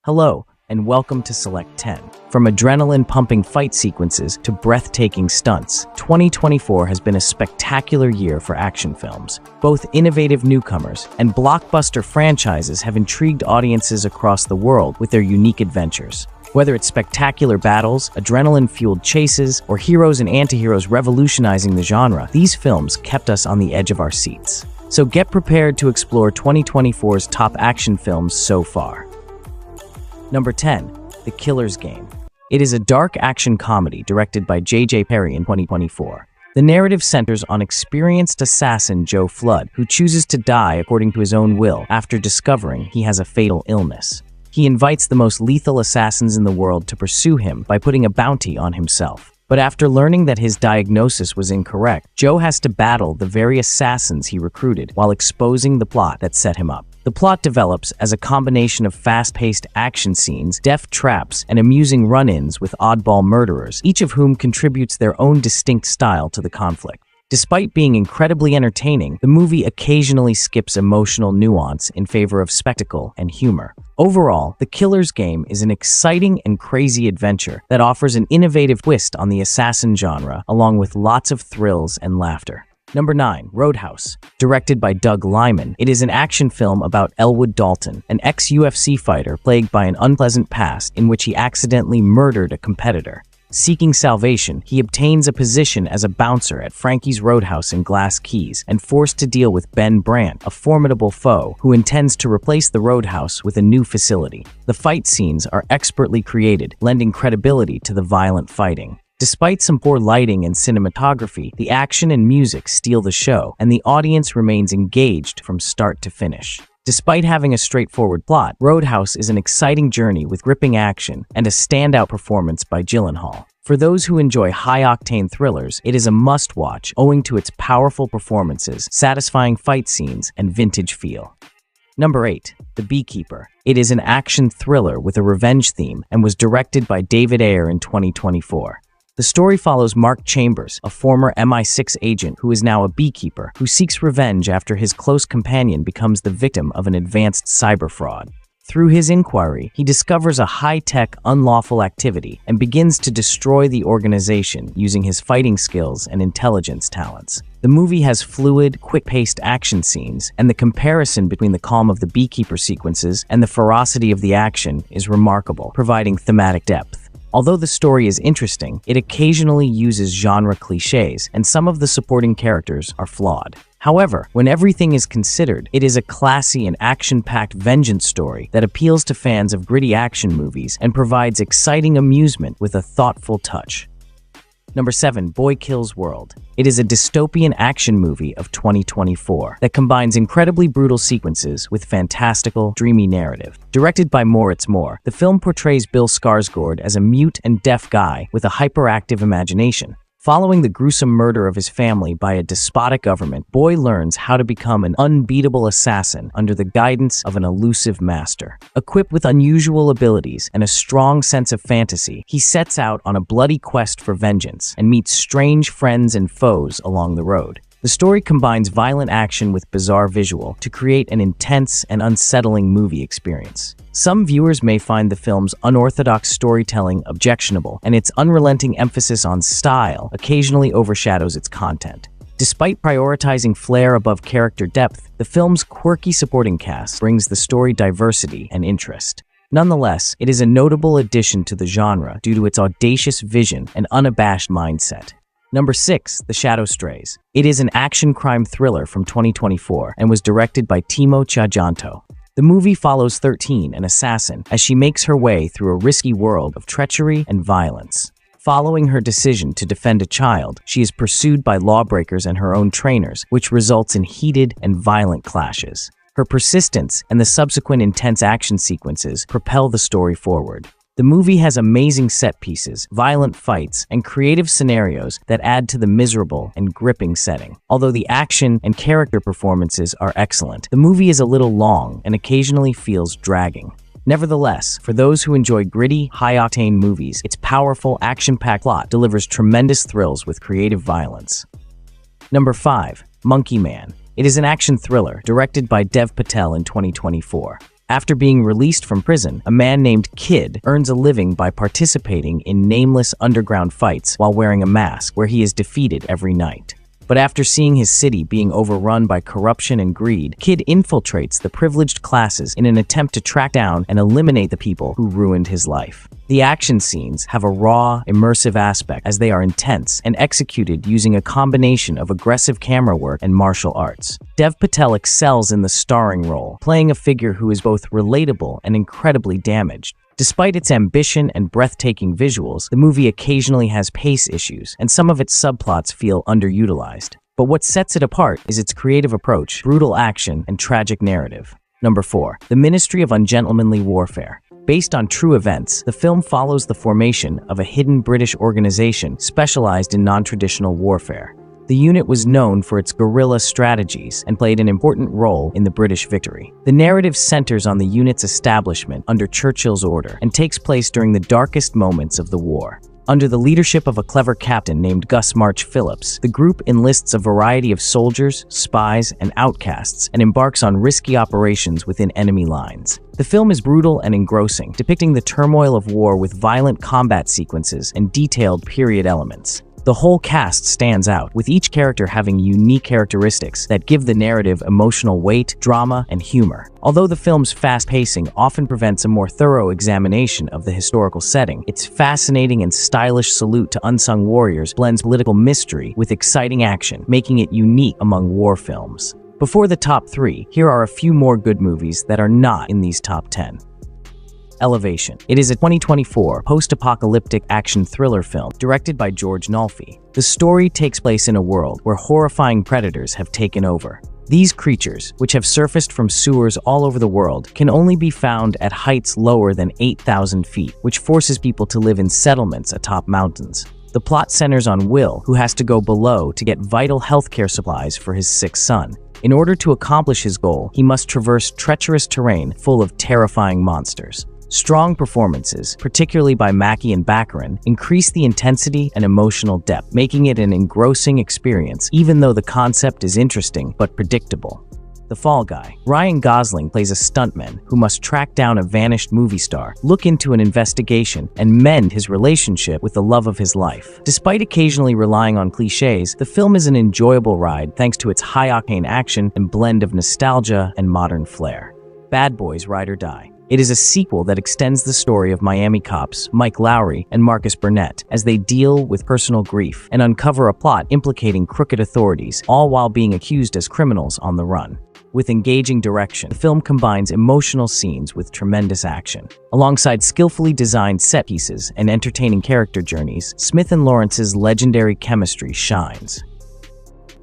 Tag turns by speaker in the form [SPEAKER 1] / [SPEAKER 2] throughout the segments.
[SPEAKER 1] Hello, and welcome to Select 10. From adrenaline-pumping fight sequences to breathtaking stunts, 2024 has been a spectacular year for action films. Both innovative newcomers and blockbuster franchises have intrigued audiences across the world with their unique adventures. Whether it's spectacular battles, adrenaline-fueled chases, or heroes and anti-heroes revolutionizing the genre, these films kept us on the edge of our seats. So get prepared to explore 2024's top action films so far. Number 10. The Killer's Game. It is a dark action comedy directed by J.J. Perry in 2024. The narrative centers on experienced assassin Joe Flood, who chooses to die according to his own will after discovering he has a fatal illness. He invites the most lethal assassins in the world to pursue him by putting a bounty on himself. But after learning that his diagnosis was incorrect, Joe has to battle the very assassins he recruited while exposing the plot that set him up. The plot develops as a combination of fast-paced action scenes, deft traps, and amusing run-ins with oddball murderers, each of whom contributes their own distinct style to the conflict. Despite being incredibly entertaining, the movie occasionally skips emotional nuance in favor of spectacle and humor. Overall, The Killer's Game is an exciting and crazy adventure that offers an innovative twist on the assassin genre, along with lots of thrills and laughter. Number 9. Roadhouse. Directed by Doug Liman, it is an action film about Elwood Dalton, an ex-UFC fighter plagued by an unpleasant past in which he accidentally murdered a competitor. Seeking salvation, he obtains a position as a bouncer at Frankie's Roadhouse in Glass Keys and forced to deal with Ben Brandt, a formidable foe who intends to replace the Roadhouse with a new facility. The fight scenes are expertly created, lending credibility to the violent fighting. Despite some poor lighting and cinematography, the action and music steal the show, and the audience remains engaged from start to finish. Despite having a straightforward plot, Roadhouse is an exciting journey with gripping action and a standout performance by Gyllenhaal. For those who enjoy high-octane thrillers, it is a must-watch owing to its powerful performances, satisfying fight scenes, and vintage feel. Number 8. The Beekeeper. It is an action thriller with a revenge theme and was directed by David Ayer in 2024. The story follows Mark Chambers, a former MI6 agent who is now a beekeeper, who seeks revenge after his close companion becomes the victim of an advanced cyber fraud. Through his inquiry, he discovers a high-tech, unlawful activity and begins to destroy the organization using his fighting skills and intelligence talents. The movie has fluid, quick-paced action scenes, and the comparison between the calm of the beekeeper sequences and the ferocity of the action is remarkable, providing thematic depth. Although the story is interesting, it occasionally uses genre cliches, and some of the supporting characters are flawed. However, when everything is considered, it is a classy and action-packed vengeance story that appeals to fans of gritty action movies and provides exciting amusement with a thoughtful touch. Number 7. Boy Kills World. It is a dystopian action movie of 2024 that combines incredibly brutal sequences with fantastical, dreamy narrative. Directed by Moritz Moore, the film portrays Bill Skarsgård as a mute and deaf guy with a hyperactive imagination. Following the gruesome murder of his family by a despotic government, Boy learns how to become an unbeatable assassin under the guidance of an elusive master. Equipped with unusual abilities and a strong sense of fantasy, he sets out on a bloody quest for vengeance and meets strange friends and foes along the road. The story combines violent action with bizarre visual to create an intense and unsettling movie experience. Some viewers may find the film's unorthodox storytelling objectionable, and its unrelenting emphasis on style occasionally overshadows its content. Despite prioritizing flair above character depth, the film's quirky supporting cast brings the story diversity and interest. Nonetheless, it is a notable addition to the genre due to its audacious vision and unabashed mindset. Number 6. The Shadow Strays. It is an action crime thriller from 2024 and was directed by Timo Tjahjanto. The movie follows 13, an assassin, as she makes her way through a risky world of treachery and violence. Following her decision to defend a child, she is pursued by lawbreakers and her own trainers, which results in heated and violent clashes. Her persistence and the subsequent intense action sequences propel the story forward. The movie has amazing set pieces, violent fights, and creative scenarios that add to the miserable and gripping setting. Although the action and character performances are excellent, the movie is a little long and occasionally feels dragging. Nevertheless, for those who enjoy gritty, high-octane movies, its powerful, action-packed plot delivers tremendous thrills with creative violence. Number 5. Monkey Man. It is an action thriller directed by Dev Patel in 2024. After being released from prison, a man named Kid earns a living by participating in nameless underground fights while wearing a mask where he is defeated every night. But after seeing his city being overrun by corruption and greed, Kid infiltrates the privileged classes in an attempt to track down and eliminate the people who ruined his life. The action scenes have a raw, immersive aspect as they are intense and executed using a combination of aggressive camera work and martial arts. Dev Patel excels in the starring role, playing a figure who is both relatable and incredibly damaged. Despite its ambition and breathtaking visuals, the movie occasionally has pace issues, and some of its subplots feel underutilized. But what sets it apart is its creative approach, brutal action, and tragic narrative. Number 4. The Ministry of Ungentlemanly Warfare. Based on true events, the film follows the formation of a hidden British organization specialized in non-traditional warfare. The unit was known for its guerrilla strategies and played an important role in the British victory. The narrative centers on the unit's establishment under Churchill's order and takes place during the darkest moments of the war. Under the leadership of a clever captain named Gus March Phillips, the group enlists a variety of soldiers, spies, and outcasts and embarks on risky operations within enemy lines. The film is brutal and engrossing, depicting the turmoil of war with violent combat sequences and detailed period elements. The whole cast stands out, with each character having unique characteristics that give the narrative emotional weight, drama, and humor. Although the film's fast pacing often prevents a more thorough examination of the historical setting, its fascinating and stylish salute to unsung warriors blends political mystery with exciting action, making it unique among war films. Before the top 3, here are a few more good movies that are not in these top 10. Elevation. It is a 2024 post-apocalyptic action thriller film directed by George Nolfi. The story takes place in a world where horrifying predators have taken over. These creatures, which have surfaced from sewers all over the world, can only be found at heights lower than 8,000 feet, which forces people to live in settlements atop mountains. The plot centers on Will, who has to go below to get vital healthcare supplies for his sick son. In order to accomplish his goal, he must traverse treacherous terrain full of terrifying monsters. Strong performances, particularly by Mackie and Baccarin, increase the intensity and emotional depth, making it an engrossing experience even though the concept is interesting but predictable. The Fall Guy. Ryan Gosling plays a stuntman who must track down a vanished movie star, look into an investigation, and mend his relationship with the love of his life. Despite occasionally relying on cliches, the film is an enjoyable ride thanks to its high-octane action and blend of nostalgia and modern flair. Bad Boys: Ride or Die. It is a sequel that extends the story of Miami cops Mike Lowry and Marcus Burnett as they deal with personal grief and uncover a plot implicating crooked authorities, all while being accused as criminals on the run. With engaging direction, the film combines emotional scenes with tremendous action. Alongside skillfully designed set pieces and entertaining character journeys, Smith and Lawrence's legendary chemistry shines.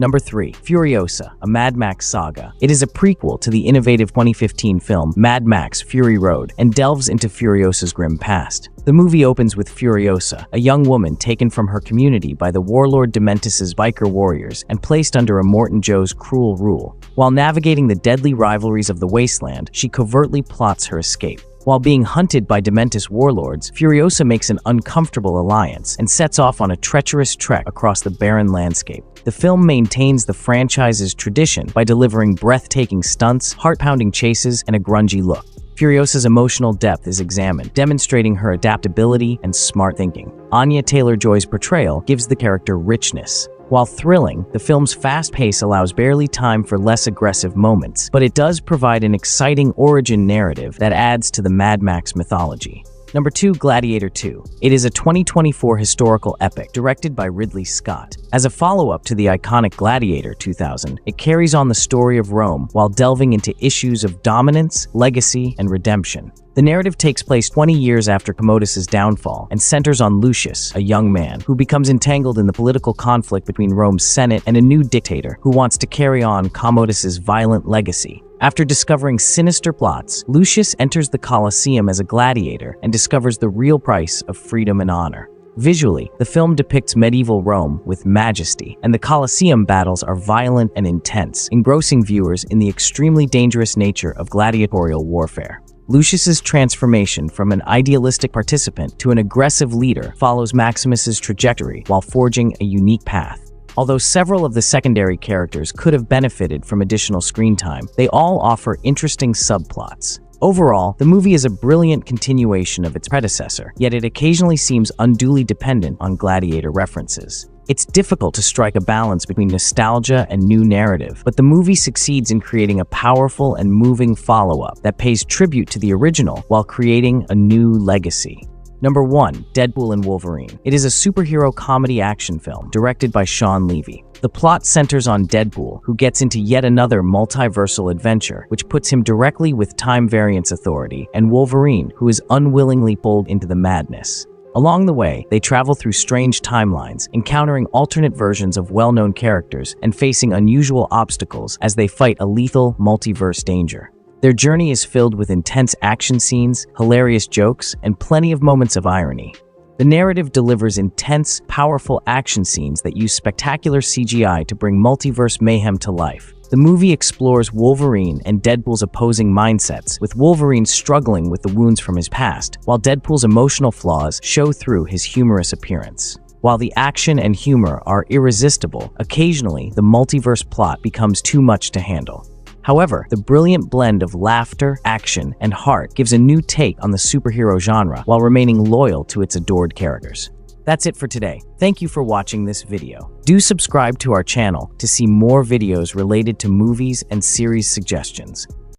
[SPEAKER 1] Number 3. Furiosa, a Mad Max saga. It is a prequel to the innovative 2015 film Mad Max: Fury Road and delves into Furiosa's grim past. The movie opens with Furiosa, a young woman taken from her community by the warlord Dementis' biker warriors and placed under Immortan Joe's cruel rule. While navigating the deadly rivalries of the wasteland, she covertly plots her escape. While being hunted by Dementis warlords, Furiosa makes an uncomfortable alliance and sets off on a treacherous trek across the barren landscape. The film maintains the franchise's tradition by delivering breathtaking stunts, heart-pounding chases, and a grungy look. Furiosa's emotional depth is examined, demonstrating her adaptability and smart thinking. Anya Taylor-Joy's portrayal gives the character richness. While thrilling, the film's fast pace allows barely time for less aggressive moments, but it does provide an exciting origin narrative that adds to the Mad Max mythology. Number 2. Gladiator 2. It is a 2024 historical epic directed by Ridley Scott. As a follow-up to the iconic Gladiator 2000, it carries on the story of Rome while delving into issues of dominance, legacy, and redemption. The narrative takes place 20 years after Commodus's downfall and centers on Lucius, a young man who becomes entangled in the political conflict between Rome's Senate and a new dictator who wants to carry on Commodus's violent legacy. After discovering sinister plots, Lucius enters the Colosseum as a gladiator and discovers the real price of freedom and honor. Visually, the film depicts medieval Rome with majesty, and the Colosseum battles are violent and intense, engrossing viewers in the extremely dangerous nature of gladiatorial warfare. Lucius's transformation from an idealistic participant to an aggressive leader follows Maximus's trajectory while forging a unique path. Although several of the secondary characters could have benefited from additional screen time, they all offer interesting subplots. Overall, the movie is a brilliant continuation of its predecessor, yet it occasionally seems unduly dependent on Gladiator references. It's difficult to strike a balance between nostalgia and new narrative, but the movie succeeds in creating a powerful and moving follow-up that pays tribute to the original while creating a new legacy. Number 1. Deadpool and Wolverine. It is a superhero comedy action film directed by Sean Levy. The plot centers on Deadpool, who gets into yet another multiversal adventure, which puts him directly with time variance authority, and Wolverine, who is unwillingly pulled into the madness. Along the way, they travel through strange timelines, encountering alternate versions of well-known characters and facing unusual obstacles as they fight a lethal multiverse danger. Their journey is filled with intense action scenes, hilarious jokes, and plenty of moments of irony. The narrative delivers intense, powerful action scenes that use spectacular CGI to bring multiverse mayhem to life. The movie explores Wolverine and Deadpool's opposing mindsets, with Wolverine struggling with the wounds from his past, while Deadpool's emotional flaws show through his humorous appearance. While the action and humor are irresistible, occasionally the multiverse plot becomes too much to handle. However, the brilliant blend of laughter, action, and heart gives a new take on the superhero genre while remaining loyal to its adored characters. That's it for today. Thank you for watching this video. Do subscribe to our channel to see more videos related to movies and series suggestions.